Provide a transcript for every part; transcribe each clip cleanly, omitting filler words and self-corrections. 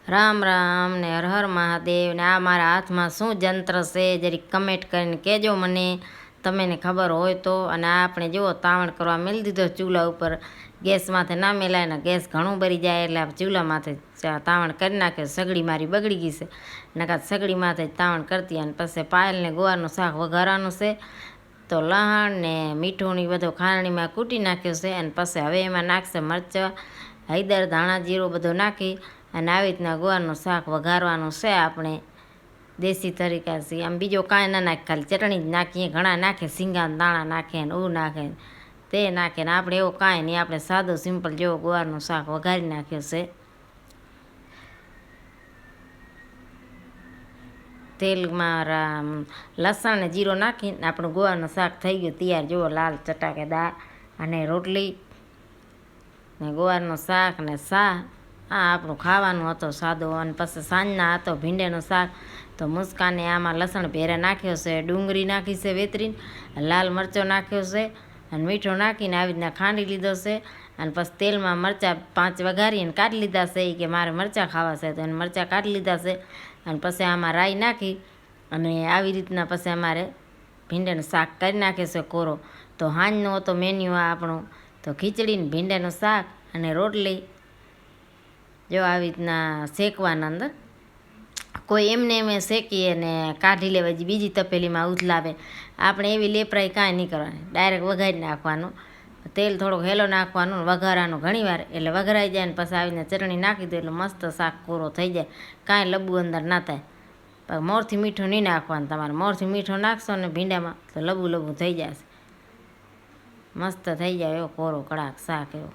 રામ રામ ને હર હર મહાદેવ ને આ મારા હાથમાં શું જંત્ર છે જરીક કમેન્ટ કરીને કહેજો મને તમે ને ખબર હોય તો। અને આ આપણે જુઓ તાવણ કરવા મેળી દીધો ચૂલા ઉપર, ગેસ માથે ના મેલાય ને ગેસ ઘણું ભરી જાય એટલે ચૂલા માથે તાવણ કરી નાખ્યો। સગડી મારી બગડી ગઈ છે, નકાત સગડી માથે જ તાવણ કરતી। અને પછી પાયલને ગુવારનું શાક વઘારવાનું છે, તો લહણ ને મીઠું ને બધું ખાંડણીમાં કૂટી નાખ્યું છે। અને પછી હવે એમાં નાખશે મરચાં, હળદર, ધાણા, જીરું બધું નાખી અને આવી રીતના ગુવારનું શાક વઘારવાનું છે આપણે દેશી તરીકાથી। આમ બીજો કાંઈ ના નાખે, ખાલી ચટણી જ નાખીએ। ઘણા નાખે સિંગા દાણા નાખે ને ઉ નાખે તે નાખે ને આપણે એવું કાંઈ નહીં, આપણે સાદું સિમ્પલ જેવો ગુવારનું શાક વઘારી નાખ્યું છે। તેલમાં લસણ ને જીરો નાખીને આપણું ગુવારનું શાક થઈ ગયું તૈયાર। જુઓ લાલ ચટાકેદાર અને રોટલી ને ગુવારનું શાક ને શાક આ આપણું ખાવાનું હતો સાદું। અને પછી સાંજના હતો ભીંડાનું શાક, તો મુસ્કાને આમાં લસણ ભેરે નાખ્યો છે, ડુંગળી નાખી છે વેતરીને, લાલ મરચો નાખ્યો છે અને મીઠું નાખીને આવી રીતના ખાંડી લીધો છે। અને પછી તેલમાં મરચાં 5 વઘારીને કાઢી લીધા છે, કે મારે મરચાં ખાવા છે તો એને મરચાં કાઢી લીધા છે। અને પછી આમાં રાઈ નાખી અને આવી રીતના પછી અમારે ભીંડાનું શાક કરી નાખે છે કોરો। તો સાંજનો હતો મેન્યુ આ આપણું, તો ખીચડી ને ભીંડાનું શાક અને રોટલી જો આવી રીતના શેકવાના અંદર, કોઈ એમને એમ શેકીએ ને કાઢી લેવા બીજી તપેલીમાં ઉથલાવે। આપણે એવી લેપરાઈ કાંઈ નહીં કરવાની, ડાયરેક્ટ વઘારી નાખવાનું, તેલ થોડોક હેલો નાખવાનું, વઘારવાનું ઘણીવાર એટલે વઘરાઈ જાય ને પછી આવીને ચટણી નાખી દો એટલે મસ્ત શાક કોરો થઈ જાય, કાંઈ લબુ અંદર ના થાય। મોરથી મીઠું નહીં નાખવાનું, તમારે મોરથી મીઠું નાખશો ને ભીંડામાં તો લબુ લબુ થઈ જશે, મસ્ત થઈ જાય એવો કોરો કડાક શાક એવો।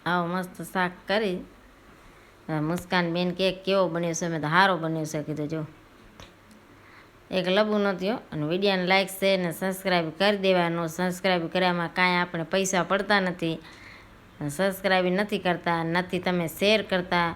આવો મસ્ત શાક કરી મુસ્કાન બેન કેવો બન્યો છે, મેં તો સારો બન્યો છે કીધું। જો એક લબુ નથી અને વિડીયોને લાઈક શેર ને સબસ્ક્રાઈબ કરી દેવાનું। સબસ્ક્રાઈબ કર્યામાં કાંઈ આપણે પૈસા પડતા નથી, સબસ્ક્રાઈબ નથી કરતા, નથી તમે શેર કરતા।